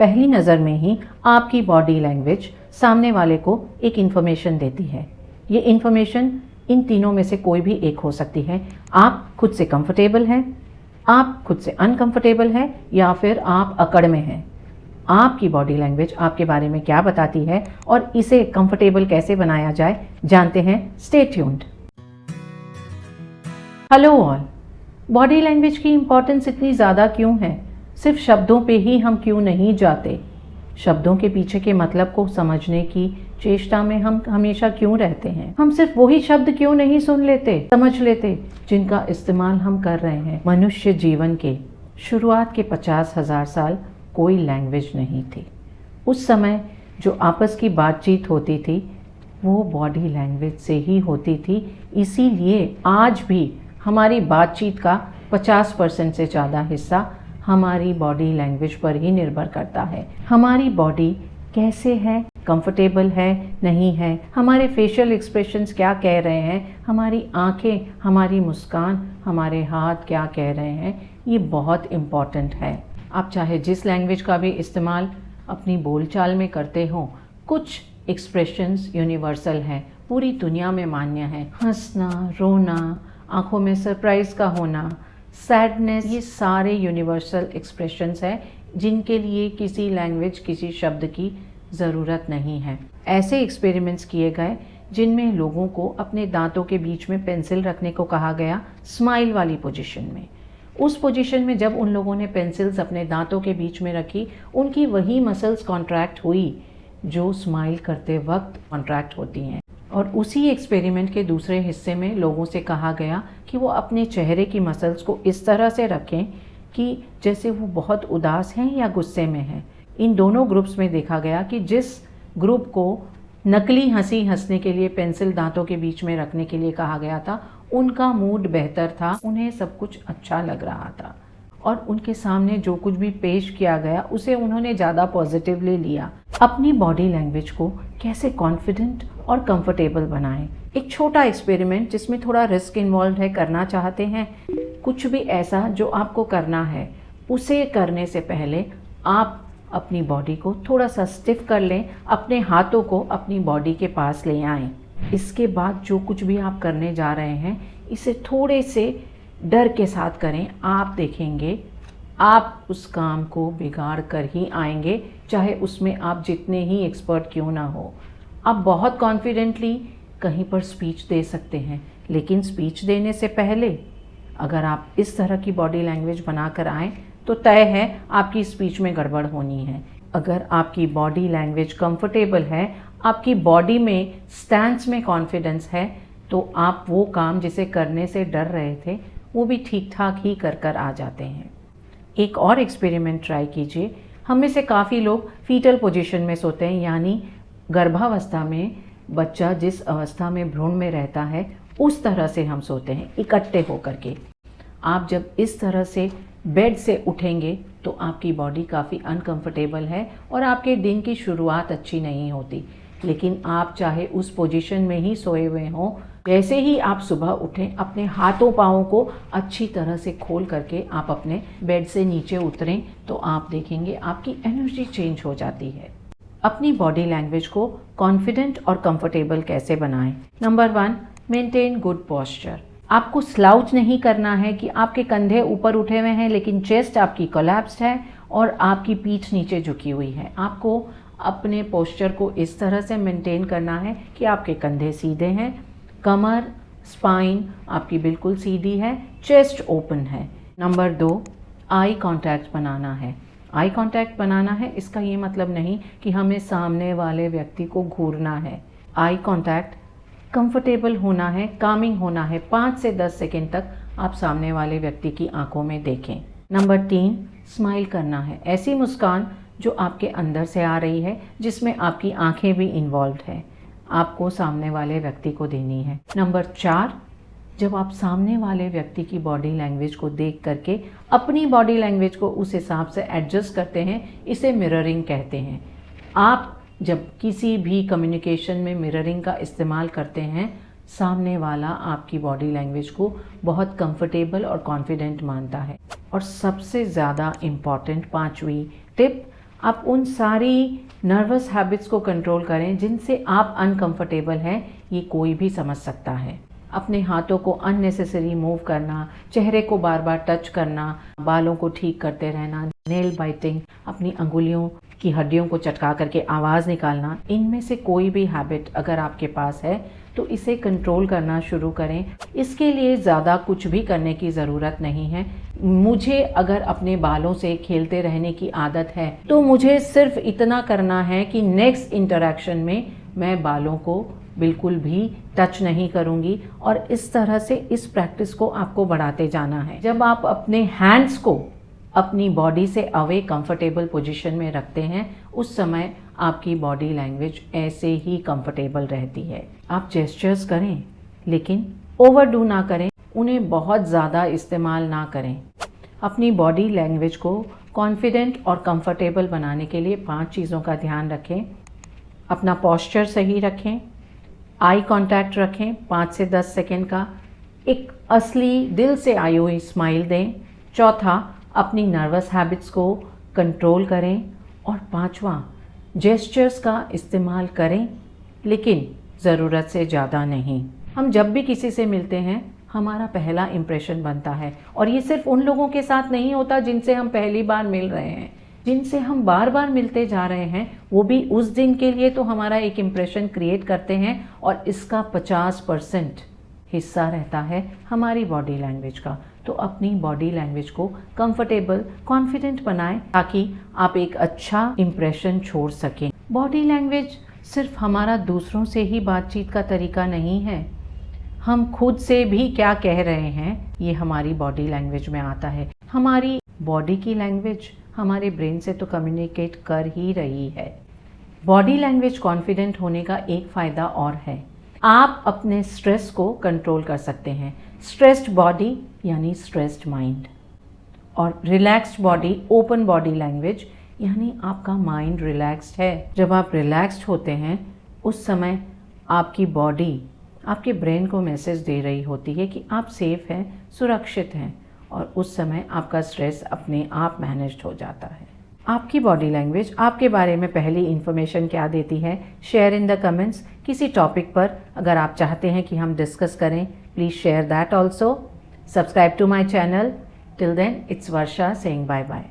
पहली नज़र में ही आपकी बॉडी लैंग्वेज सामने वाले को एक इन्फॉर्मेशन देती है। ये इन्फॉर्मेशन इन तीनों में से कोई भी एक हो सकती है। आप खुद से कंफर्टेबल हैं, आप खुद से अनकंफर्टेबल हैं, या फिर आप अकड़ में हैं। आपकी बॉडी लैंग्वेज आपके बारे में क्या बताती है और इसे कंफर्टेबल कैसे बनाया जाए, जानते हैं। Stay tuned. Hello all. Body language की इम्पोर्टेंस इतनी ज़्यादा क्यों है? सिर्फ शब्दों पे ही हम क्यों नहीं जाते? शब्दों के पीछे के मतलब को समझने की चेष्टा में हम हमेशा क्यों रहते हैं? हम सिर्फ वही शब्द क्यों नहीं सुन लेते, समझ लेते, जिनका इस्तेमाल हम कर रहे हैं? मनुष्य जीवन के शुरुआत के 50,000 साल कोई लैंग्वेज नहीं थी। उस समय जो आपस की बातचीत होती थी वो बॉडी लैंग्वेज से ही होती थी। इसीलिए आज भी हमारी बातचीत का 50% से ज़्यादा हिस्सा हमारी बॉडी लैंग्वेज पर ही निर्भर करता है। हमारी बॉडी कैसे है, कंफर्टेबल है, नहीं है, हमारे फेशियल एक्सप्रेशंस क्या कह रहे हैं, हमारी आंखें, हमारी मुस्कान, हमारे हाथ क्या कह रहे हैं, ये बहुत इम्पॉर्टेंट है। आप चाहे जिस लैंग्वेज का भी इस्तेमाल अपनी बोलचाल में करते हो, कुछ एक्सप्रेशंस यूनिवर्सल हैं, पूरी दुनिया में मान्य है। हंसना, रोना, आंखों में सरप्राइज का होना, सैडनेस, ये सारे यूनिवर्सल एक्सप्रेशंस हैं जिनके लिए किसी लैंग्वेज, किसी शब्द की ज़रूरत नहीं है। ऐसे एक्सपेरिमेंट्स किए गए जिनमें लोगों को अपने दांतों के बीच में पेंसिल रखने को कहा गया, स्माइल वाली पोजीशन में। उस पोजीशन में जब उन लोगों ने पेंसिल्स अपने दांतों के बीच में रखी, उनकी वही मसल्स कॉन्ट्रैक्ट हुई जो स्माइल करते वक्त कॉन्ट्रैक्ट होती हैं। और उसी एक्सपेरिमेंट के दूसरे हिस्से में लोगों से कहा गया कि वो अपने चेहरे की मसल्स को इस तरह से रखें कि जैसे वो बहुत उदास हैं या गुस्से में हैं। इन दोनों ग्रुप्स में देखा गया कि जिस ग्रुप को नकली हंसी हंसने के लिए पेंसिल दांतों के बीच में रखने के लिए कहा गया था, उनका मूड बेहतर था, उन्हें सब कुछ अच्छा लग रहा था और उनके सामने जो कुछ भी पेश किया गया उसे उन्होंने ज़्यादा पॉजिटिवली लिया। अपनी बॉडी लैंग्वेज को कैसे कॉन्फिडेंट और कंफर्टेबल बनाएं? एक छोटा एक्सपेरिमेंट जिसमें थोड़ा रिस्क इन्वॉल्व है, करना चाहते हैं कुछ भी ऐसा जो आपको करना है, उसे करने से पहले आप अपनी बॉडी को थोड़ा सा स्टिफ कर लें, अपने हाथों को अपनी बॉडी के पास ले आएं। इसके बाद जो कुछ भी आप करने जा रहे हैं इसे थोड़े से डर के साथ करें। आप देखेंगे आप उस काम को बिगाड़ कर ही आएंगे, चाहे उसमें आप जितने ही एक्सपर्ट क्यों ना हो। आप बहुत कॉन्फिडेंटली कहीं पर स्पीच दे सकते हैं, लेकिन स्पीच देने से पहले अगर आप इस तरह की बॉडी लैंग्वेज बनाकर आएँ तो तय है आपकी स्पीच में गड़बड़ होनी है। अगर आपकी बॉडी लैंग्वेज कंफर्टेबल है, आपकी बॉडी में स्टैंस में कॉन्फिडेंस है, तो आप वो काम जिसे करने से डर रहे थे वो भी ठीक ठाक ही कर आ जाते हैं। एक और एक्सपेरिमेंट ट्राई कीजिए। हम में से काफ़ी लोग फीटल पोजीशन में सोते हैं, यानी गर्भावस्था में बच्चा जिस अवस्था में भ्रूण में रहता है उस तरह से हम सोते हैं, इकट्ठे होकर के। आप जब इस तरह से बेड से उठेंगे तो आपकी बॉडी काफ़ी अनकंफर्टेबल है और आपके दिन की शुरुआत अच्छी नहीं होती। लेकिन आप चाहे उस पोजीशन में ही सोए हुए हों, जैसे ही आप सुबह उठें, अपने हाथों पाँवों को अच्छी तरह से खोल करके आप अपने बेड से नीचे उतरें तो आप देखेंगे आपकी एनर्जी चेंज हो जाती है। अपनी बॉडी लैंग्वेज को कॉन्फिडेंट और कंफर्टेबल कैसे बनाएं? Number 1, maintain good posture. आपको स्लाउच नहीं करना है कि आपके कंधे ऊपर उठे हुए हैं लेकिन चेस्ट आपकी कोलैप्स्ड है और आपकी पीठ नीचे झुकी हुई है। आपको अपने पोस्चर को इस तरह से मेंटेन करना है कि आपके कंधे सीधे हैं, कमर, स्पाइन आपकी बिल्कुल सीधी है, चेस्ट ओपन है। नंबर 2, आई कांटेक्ट बनाना है। आई कांटेक्ट बनाना है इसका ये मतलब नहीं कि हमें सामने वाले व्यक्ति को घूरना है। आई कांटेक्ट कंफर्टेबल होना है, कामिंग होना है। 5 से 10 सेकेंड तक आप सामने वाले व्यक्ति की आंखों में देखें। नंबर 3, स्माइल करना है। ऐसी मुस्कान जो आपके अंदर से आ रही है, जिसमें आपकी आंखें भी इन्वॉल्व है, आपको सामने वाले व्यक्ति को देनी है। नंबर 4, जब आप सामने वाले व्यक्ति की बॉडी लैंग्वेज को देख करके अपनी बॉडी लैंग्वेज को उस हिसाब से एडजस्ट करते हैं, इसे मिररिंग कहते हैं। आप जब किसी भी कम्युनिकेशन में मिररिंग का इस्तेमाल करते हैं, सामने वाला आपकी बॉडी लैंग्वेज को बहुत कंफर्टेबल और कॉन्फिडेंट मानता है। और सबसे ज़्यादा इम्पॉर्टेंट 5वीं टिप, आप उन सारी नर्वस हैबिट्स को कंट्रोल करें जिनसे आप अनकंफर्टेबल हैं। ये कोई भी समझ सकता है। अपने हाथों को अननेसेसरी मूव करना, चेहरे को बार बार टच करना, बालों को ठीक करते रहना, नेल बाइटिंग, अपनी अंगुलियों की हड्डियों को चटका करके आवाज़ निकालना, इनमें से कोई भी हैबिट अगर आपके पास है तो इसे कंट्रोल करना शुरू करें। इसके लिए ज़्यादा कुछ भी करने की ज़रूरत नहीं है। मुझे अगर अपने बालों से खेलते रहने की आदत है तो मुझे सिर्फ इतना करना है कि नेक्स्ट इंटरेक्शन में मैं बालों को बिल्कुल भी टच नहीं करूंगी, और इस तरह से इस प्रैक्टिस को आपको बढ़ाते जाना है। जब आप अपने हैंड्स को अपनी बॉडी से अवे कंफर्टेबल पोजीशन में रखते हैं, उस समय आपकी बॉडी लैंग्वेज ऐसे ही कंफर्टेबल रहती है। आप जेस्चर्स करें लेकिन ओवरडू ना करें, उन्हें बहुत ज़्यादा इस्तेमाल ना करें। अपनी बॉडी लैंग्वेज को कॉन्फिडेंट और कंफर्टेबल बनाने के लिए 5 चीज़ों का ध्यान रखें। अपना पोस्चर सही रखें, आई कांटेक्ट रखें 5 से 10 सेकेंड का, एक असली दिल से आई हुई स्माइल दें। चौथा, अपनी नर्वस हैबिट्स को कंट्रोल करें। और 5वां, जेस्चर्स का इस्तेमाल करें लेकिन ज़रूरत से ज़्यादा नहीं। हम जब भी किसी से मिलते हैं हमारा पहला इम्प्रेशन बनता है, और ये सिर्फ उन लोगों के साथ नहीं होता जिनसे हम पहली बार मिल रहे हैं, जिनसे हम बार बार मिलते जा रहे हैं, वो भी उस दिन के लिए तो हमारा एक इम्प्रेशन क्रिएट करते हैं, और इसका 50% हिस्सा रहता है हमारी बॉडी लैंग्वेज का। तो अपनी बॉडी लैंग्वेज को कंफर्टेबल, कॉन्फिडेंट बनाएं ताकि आप एक अच्छा इम्प्रेशन छोड़ सकें। बॉडी लैंग्वेज सिर्फ हमारा दूसरों से ही बातचीत का तरीका नहीं है, हम खुद से भी क्या कह रहे हैं ये हमारी बॉडी लैंग्वेज में आता है। हमारी बॉडी की लैंग्वेज हमारे ब्रेन से तो कम्युनिकेट कर ही रही है। बॉडी लैंग्वेज कॉन्फिडेंट होने का एक फ़ायदा और है, आप अपने स्ट्रेस को कंट्रोल कर सकते हैं। स्ट्रेस्ड बॉडी यानी स्ट्रेस्ड माइंड, और relaxed body, open body language यानी आपका माइंड रिलैक्स्ड है। जब आप रिलैक्स्ड होते हैं उस समय आपकी बॉडी आपके ब्रेन को मैसेज दे रही होती है कि आप सेफ हैं, सुरक्षित हैं, और उस समय आपका स्ट्रेस अपने आप मैनेज्ड हो जाता है। आपकी बॉडी लैंग्वेज आपके बारे में पहली इन्फॉर्मेशन क्या देती है? Share in the comments. किसी टॉपिक पर अगर आप चाहते हैं कि हम डिस्कस करें, please share that also. Subscribe to my channel. Till then, it's Varsha saying bye bye.